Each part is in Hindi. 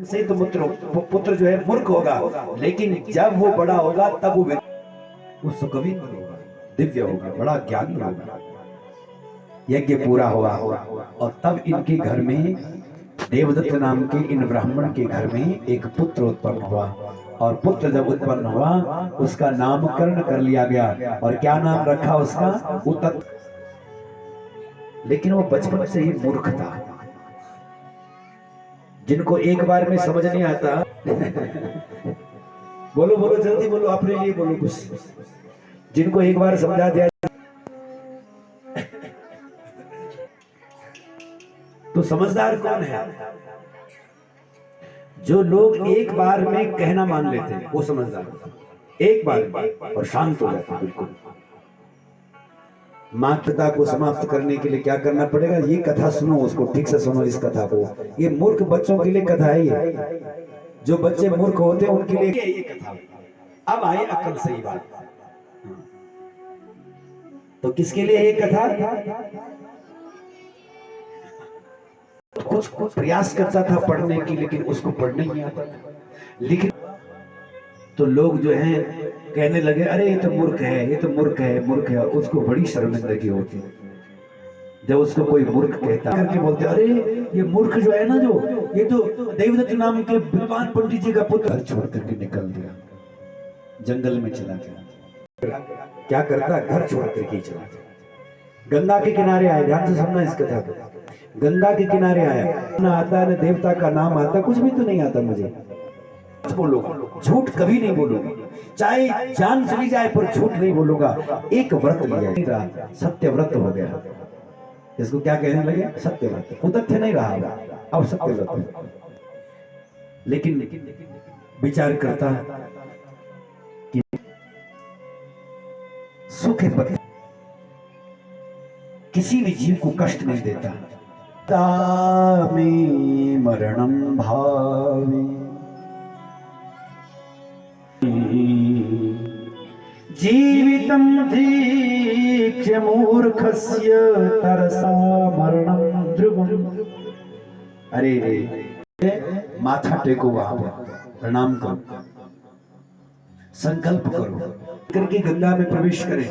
से तो पुत्र जो है मूर्ख होगा, लेकिन जब वो बड़ा होगा तब वो सुकवि होगा, दिव्य होगा, बड़ा ज्ञानी होगा। यज्ञ पूरा हुआ और तब इनके घर में देवदत्त नाम के इन ब्राह्मण के घर में एक पुत्र उत्पन्न हुआ। और पुत्र जब उत्पन्न हुआ उसका नामकरण कर लिया गया। और क्या नाम रखा उसका? उतत। लेकिन वो बचपन से ही मूर्ख था। जिनको एक बार में समझ नहीं आता बोलो बोलो जल्दी बोलो, अपने लिए बोलो कुछ। जिनको एक बार समझा दिया तो समझदार कौन है? जो लोग एक बार में कहना मान लेते हैं वो समझदार। एक बार में और शांत हो जाते हैं बिल्कुल। मातृता को समाप्त करने के लिए क्या करना पड़ेगा? ये कथा सुनो, उसको ठीक से सुनो इस कथा को। ये मूर्ख बच्चों के लिए कथा है ये। जो बच्चे मूर्ख होते हैं उनके लिए ये कथा। अब आए अकल सही बात। तो किसके लिए ये कथा? कुछ प्रयास करता था पढ़ने की, लेकिन उसको पढ़ने नहीं आता था। लेकिन तो लोग जो हैं कहने लगे, अरे ये तो मूर्ख है, ये तो मूर्ख है, मूर्ख है। उसको बड़ी शर्मिंदगी होती है जब उसको कोई मूर्ख कहता करके बोलते, अरे ये मूर्ख जो है ना, जो ये तो देवदत्त नाम के विद्वान पंडित जी का पुत्र। छोड़ करके निकल दिया, जंगल में चला गया। क्या करता? घर छोड़ करके चला गया। गंगा के किनारे आया, ध्यान से सुनना इस कथा को। गंगा के किनारे आया, ना आता है ना देवता का नाम आता, कुछ भी तो नहीं आता मुझे। बोलूंगा झूठ कभी नहीं बोलूंगा, चाहे जान चली जाए पर झूठ नहीं बोलूंगा। एक व्रत लिया, सत्य व्रत हो गया। इसको क्या कहने लगे? सत्य व्रत। उतथ्य नहीं रहा, अब सत्य व्रत। लेकिन विचार करता कि सुख है, किसी भी जीव को कष्ट नहीं देता। में मरणं भावे जीवितं धीक्ष्य मूर्खस्य तरसा मरणं ध्रुवम्। अरे रे, माथा टेको, वहां प्रणाम करो, संकल्प करो करके गंगा में प्रवेश करें।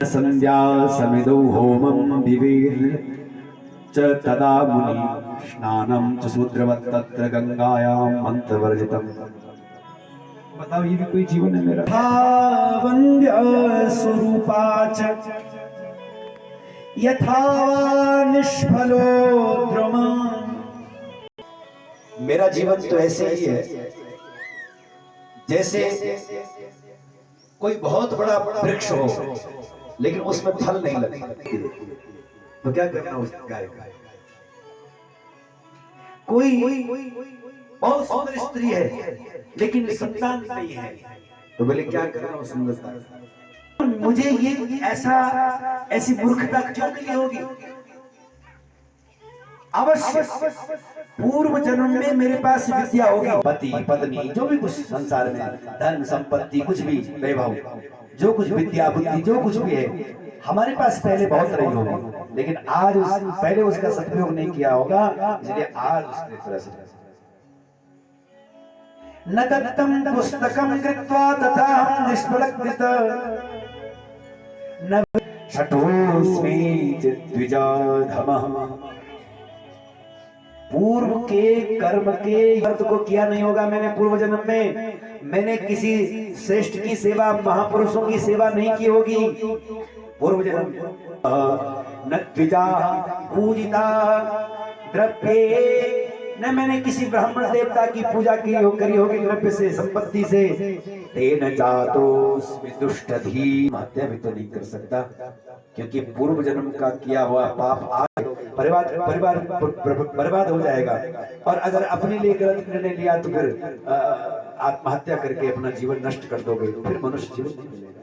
संध्या समिदो होमं विवेद च तदा मुनि स्नानं च शूद्रवत् तत्र गंगायां मंत्रवर्जितम्। बताओ, ये भी कोई जीवन है मेरा? वंद्य स्वरूपा च यथा निष्फलो द्रुम। मेरा जीवन तो ऐसे ही है जैसे कोई बहुत बड़ा वृक्ष हो लेकिन उसमें फल नहीं लगता। तो क्या करना उस गाय का? कोई बहुत सुंदर स्त्री है लेकिन संतान नहीं है, तो बोले क्या करना उस सुंदरता? मुझे ये ऐसी मूर्खता क्यों मिली होगी? अवश्य पूर्व जन्म में मेरे पास विद्या होगी, पति पत्नी जो भी कुछ संसार में, धन संपत्ति, कुछ भी वैभव, जो कुछ विद्या बुद्धि जो कुछ भी है हमारे पास पहले बहुत रही होगी, लेकिन आज पहले उसका सदुपयोग नहीं किया होगा, इसलिए आज उसने तरह से न दत्तं पुस्तकं कृत्वा तथा निष्फलकृत न शठोस्मि द्विजाधमः। पूर्व के कर्म के अर्थ को किया नहीं होगा मैंने पूर्व जन्म में। मैंने किसी श्रेष्ठ की सेवा, महापुरुषों की सेवा नहीं की होगी पूर्व जन्म। न द्विजा पूजिता द्रव्ये, न मैंने किसी ब्राह्मण देवता की पूजा करी होगी द्रव्य से, संपत्ति से। तेन जातोस्मि दुष्टधी, हत्या भी तो नहीं कर सकता क्योंकि पूर्व जन्म का किया हुआ पाप आज परिवार बर्बाद हो जाएगा। और अगर अपने लिए गलत निर्णय लिया तो फिर आत्महत्या करके अपना जीवन नष्ट कर दोगे, तो फिर मनुष्य जीवन नहीं मिलेगा।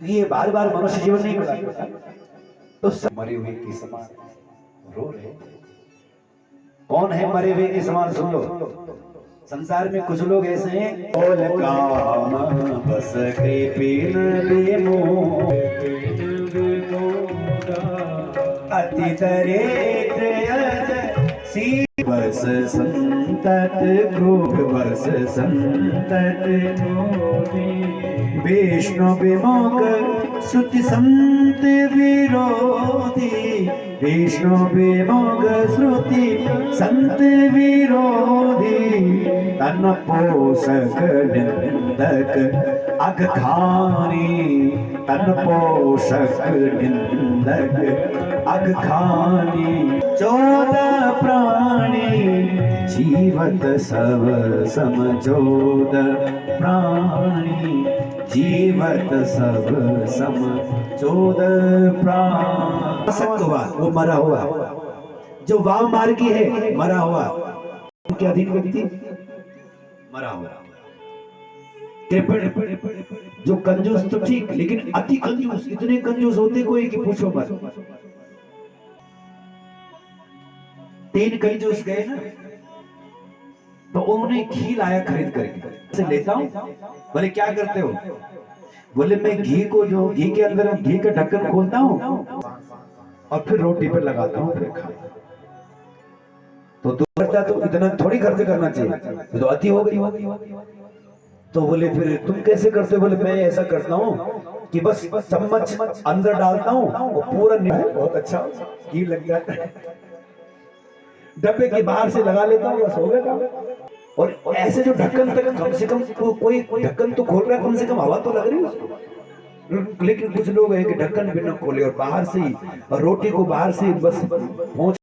ये बार बार मनुष्य जीवन नहीं मिलेगा। तो मरे हुए के समान रो रहे। कौन है मरे हुए के समान? सुन लो, संसार में कुछ लोग ऐसे हैं, काम बस कृपिन अति दरिद्र सी बस संतत क्रोध बस संतत विष्णु विमुख श्रुति संत विरोधी विष्णु विमुख श्रुति संत विरोधी तन पोषक निंदक अघखानी तन पोषक निंदक अघखानी 14 प्राणी जीवत सब सम 14 प्राणी जीवत सब सम 14 प्राणी हुआ वो मरा हुआ जो वाव मार्गी है मरा हुआ उनके अधीन व्यक्ति मरा हुआ जो कंजूस तो ठीक लेकिन अति कंजूस इतने कंजूस होते कोई कि पूछो मत 3 कंजूस गए ना तो उन्होंने घी लाया खरीद करके से लेता हूं बोले क्या करते हो बोले मैं घी को जो घी के अंदर घी का ढक्कन खोलता हूं और फिर रोटी पे लगाता हूं फिर खाता तो तू करता तो इतना थोड़ी खर्च करना चाहिए तो अति हो गई तो बोले फिर तुम कैसे करते हो बोले मैं ऐसा करता हूँ कि बस चम्मच अंदर डालता हूँ और पूरा बहुत अच्छा घी लग जाता है डब्बे के बाहर से लगा लेता हूँ बस हो गया और ऐसे जो ढक्कन तक कम से कम कोई ढक्कन तो खोल रहा है कम से कम हवा तो लग रही है लेकिन कुछ लोग हैं कि ढक्कन भी न खोले और बाहर से ही और रोटी को बाहर से बस पहुंच